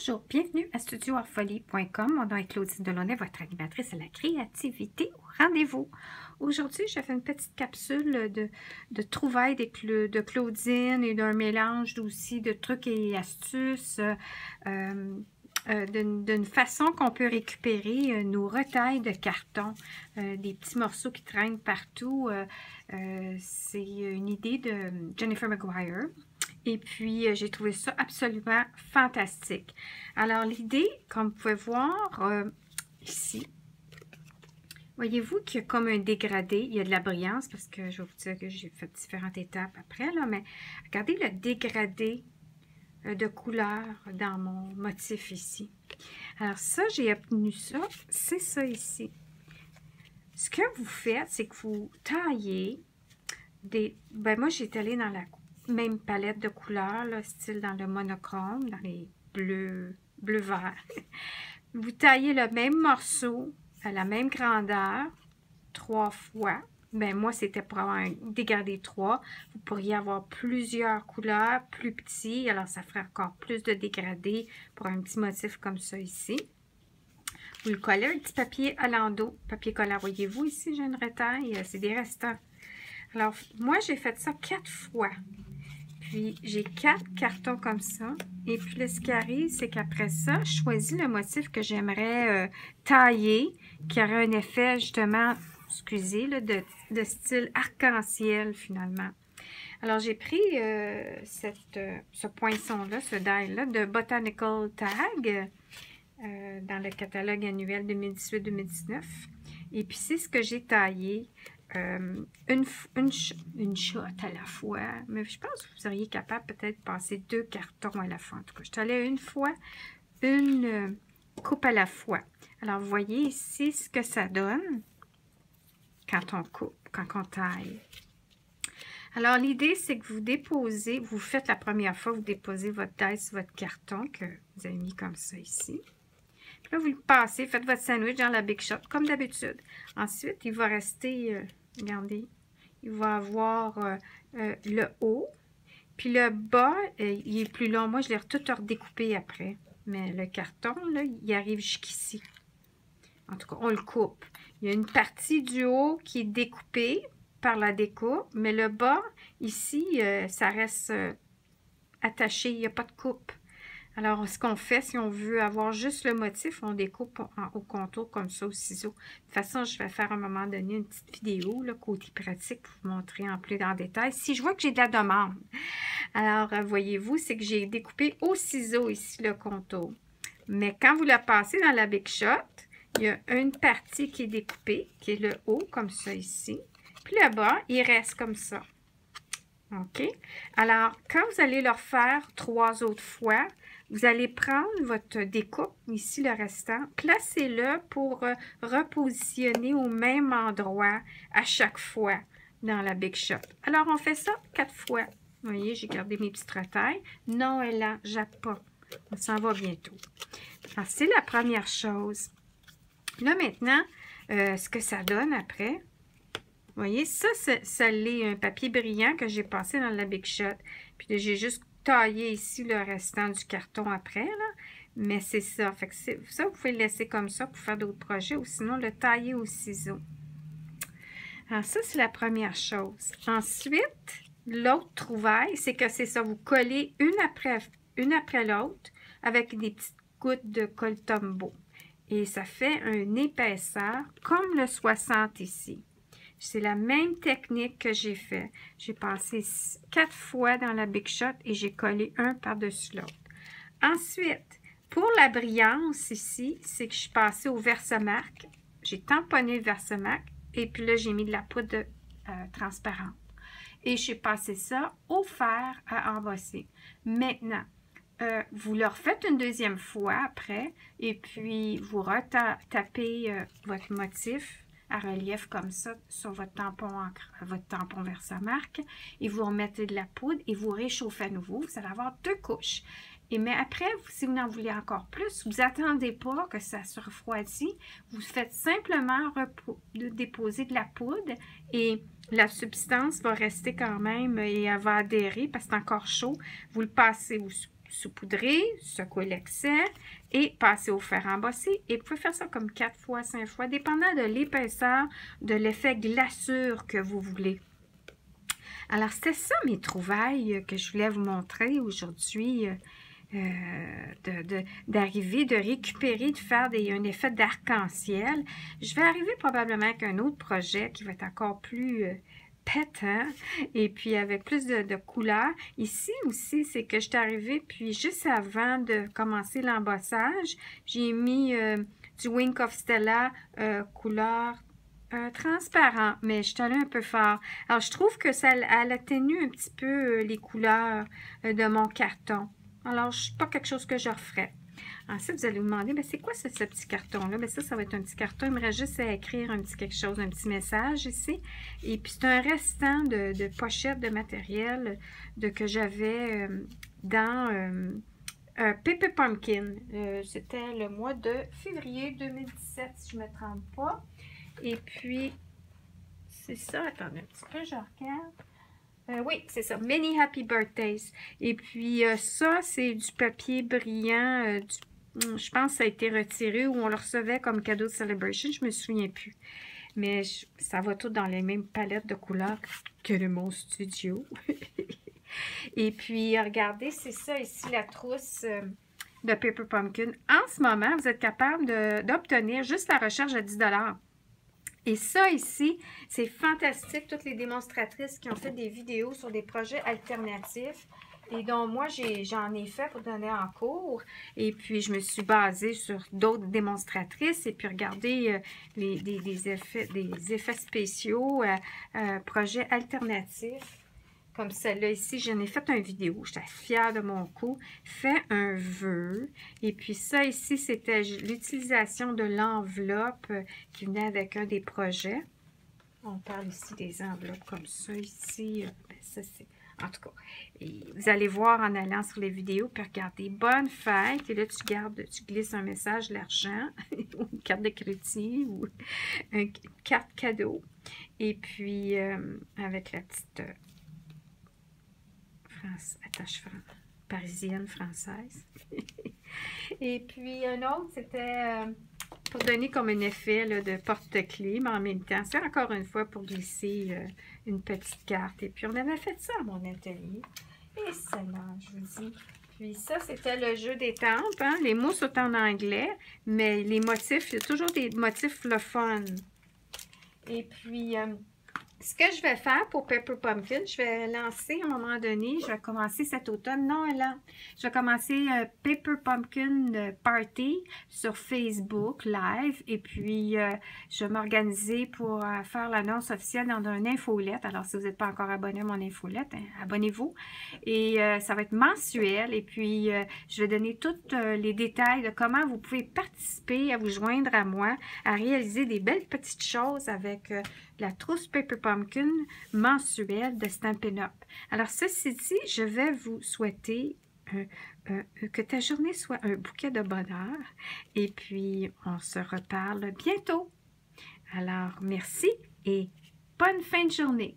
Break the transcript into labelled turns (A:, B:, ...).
A: Bonjour, bienvenue à studioartfolie.com. Mon nom est Claudine Delaunay, votre animatrice à la créativité au rendez-vous. Aujourd'hui, je fais une petite capsule de trouvailles de Claudine et d'un mélange aussi de trucs et astuces d'une façon qu'on peut récupérer nos retailles de carton, des petits morceaux qui traînent partout. C'est une idée de Jennifer Maguire. Et puis, j'ai trouvé ça absolument fantastique. Alors, l'idée, comme vous pouvez voir ici, voyez-vous qu'il y a comme un dégradé. Il y a de la brillance parce que je vais vous dire que j'ai fait différentes étapes après, là, mais regardez le dégradé de couleur dans mon motif ici. Alors, ça, j'ai obtenu ça. C'est ça ici. Ce que vous faites, c'est que vous taillez des... Ben, moi, j'ai allée dans la même palette de couleurs, là, style dans le monochrome, dans les bleu-vert. Vous taillez le même morceau à la même grandeur 3 fois. Ben, moi, c'était pour avoir un dégradé 3. Vous pourriez avoir plusieurs couleurs plus petits. Alors, ça ferait encore plus de dégradés pour un petit motif comme ça ici. Vous le collez un petit papier Allando, papier collant. Voyez-vous ici, j'ai une retaille. C'est des restants. Alors, moi, j'ai fait ça 4 fois. Puis, j'ai 4 cartons comme ça. Et puis, là, ce qui arrive, c'est qu'après ça, je choisis le motif que j'aimerais tailler, qui aurait un effet, justement, excusez, là, de style arc-en-ciel, finalement. Alors, j'ai pris ce poinçon-là, ce die-là, de Botanical Tag, dans le catalogue annuel 2018-2019. Et puis, c'est ce que j'ai taillé. Une shot à la fois, mais je pense que vous seriez capable peut-être de passer 2 cartons à la fois. En tout cas, je t'allais une fois, une coupe à la fois. Alors, vous voyez ici ce que ça donne quand on coupe, quand on taille. Alors, l'idée, c'est que vous déposez, vous faites la première fois, vous déposez votre die sur votre carton que vous avez mis comme ça ici. Puis là, vous le passez, faites votre sandwich dans la Big Shot, comme d'habitude. Ensuite, il va rester... regardez, il va avoir le haut, puis le bas, il est plus long. Moi, je l'ai tout redécoupé après. Mais le carton, là, il arrive jusqu'ici. En tout cas, on le coupe. Il y a une partie du haut qui est découpée par la découpe, mais le bas, ici, ça reste attaché. Il n'y a pas de coupe. Alors, ce qu'on fait, si on veut avoir juste le motif, on découpe au contour comme ça au ciseau. De toute façon, je vais faire à un moment donné une petite vidéo, là, côté pratique, pour vous montrer en plus en détail. Si je vois que j'ai de la demande. Alors, voyez-vous, c'est que j'ai découpé au ciseau ici le contour. Mais quand vous le passez dans la Big Shot, il y a une partie qui est découpée, qui est le haut, comme ça ici. Puis le bas, il reste comme ça. OK? Alors, quand vous allez le refaire 3 autres fois, vous allez prendre votre découpe, ici le restant, placez-le pour repositionner au même endroit à chaque fois dans la Big Shot. Alors, on fait ça 4 fois. Vous voyez, j'ai gardé mes petites retailles. Non, elle a jappe pas. On s'en va bientôt. Alors, c'est la première chose. Là, maintenant, ce que ça donne après... Vous voyez, ça l'est un papier brillant que j'ai passé dans la Big Shot. Puis j'ai juste taillé ici le restant du carton après, là. Mais c'est ça. Fait que ça, vous pouvez le laisser comme ça pour faire d'autres projets ou sinon le tailler au ciseau. Alors ça, c'est la première chose. Ensuite, l'autre trouvaille, c'est que c'est ça. Vous collez une après l'autre avec des petites gouttes de colle Tombow. Et ça fait une épaisseur comme le 60 ici. C'est la même technique que j'ai fait. J'ai passé 4 fois dans la Big Shot et j'ai collé un par-dessus l'autre. Ensuite, pour la brillance ici, c'est que je suis passée au Versamark. J'ai tamponné le Versamark et puis là, j'ai mis de la poudre transparente. Et j'ai passé ça au fer à embosser. Maintenant, vous le refaites une deuxième fois après et puis vous retapez votre motif à relief comme ça sur votre tampon Versamark et vous remettez de la poudre et vous réchauffez à nouveau. Vous allez avoir 2 couches. Mais après, si vous en voulez encore plus, vous n'attendez pas que ça se refroidisse. Vous faites simplement déposer de la poudre et la substance va rester quand même et elle va adhérer parce que c'est encore chaud. Vous le passez saupoudrer, secouer l'excès et passer au fer embossé. Et vous pouvez faire ça comme 4 fois, 5 fois, dépendant de l'épaisseur, de l'effet glacure que vous voulez. Alors, c'était ça mes trouvailles que je voulais vous montrer aujourd'hui. D'arriver, de récupérer, de faire un effet d'arc-en-ciel. Je vais arriver probablement avec un autre projet qui va être encore plus pétant et puis avec plus de couleurs. Ici aussi, c'est que je suis arrivée, puis juste avant de commencer l'embossage, j'ai mis du Wink of Stella couleur transparent, mais je suis allée un peu fort. Alors, je trouve que ça elle atténue un petit peu les couleurs de mon carton. Alors, c'est pas quelque chose que je referais. Ensuite, vous allez vous demander, c'est quoi ce petit carton-là? Ça va être un petit carton. Il me reste juste à écrire un petit quelque chose, un petit message ici. Et puis, c'est un restant de pochette de matériel que j'avais dans Paper Pumpkin. C'était le mois de février 2017, si je ne me trompe pas. Et puis, c'est ça. Attendez un petit peu, je regarde. Oui, c'est ça. Many Happy Birthdays. Et puis, ça, c'est du papier brillant. Je pense que ça a été retiré ou on le recevait comme cadeau de celebration. Je ne me souviens plus. Mais ça va tout dans les mêmes palettes de couleurs que le Mon Studio. Et puis, regardez, c'est ça ici, la trousse de Paper Pumpkin. En ce moment, vous êtes capable d'obtenir juste la recherche à 10 $. Et ça ici, c'est fantastique, toutes les démonstratrices qui ont fait des vidéos sur des projets alternatifs et dont moi, j'en ai fait pour donner en cours. Et puis, je me suis basée sur d'autres démonstratrices et puis regardez des effets spéciaux, projets alternatifs. Comme celle-là ici, j'en ai fait une vidéo. J'étais fière de mon coup. Fait un vœu. Et puis ça ici, c'était l'utilisation de l'enveloppe qui venait avec un des projets. On parle ici des enveloppes comme ça ici. Ça, c'est... En tout cas, et vous allez voir en allant sur les vidéos, puis regardez, bonne fête. Et là, tu glisses un message, l'argent, ou une carte de crédit, ou une carte cadeau. Et puis, avec la petite... attache parisienne, française. Et puis, un autre, c'était pour donner comme un effet là, de porte-clés, mais en même temps, c'est encore une fois pour glisser une petite carte. Et puis, on avait fait ça à mon atelier. Et celle-là, je vous dis. Puis ça, c'était le jeu des tempes. Hein? Les mots sont en anglais, mais les motifs, il y a toujours des motifs le fun. Et puis... ce que je vais faire pour Paper Pumpkin, je vais lancer à un moment donné, je vais commencer cet automne, je vais commencer Paper Pumpkin Party sur Facebook Live et puis je vais m'organiser pour faire l'annonce officielle dans une infolette. Alors si vous n'êtes pas encore abonné à mon infolette, hein, abonnez-vous. Et ça va être mensuel et puis je vais donner tous les détails de comment vous pouvez participer à vous joindre à moi, à réaliser des belles petites choses avec la trousse Paper Pumpkin mensuelle de Stampin' Up. Alors, ceci dit, je vais vous souhaiter que ta journée soit un bouquet de bonheur. Et puis, on se reparle bientôt. Alors, merci et bonne fin de journée.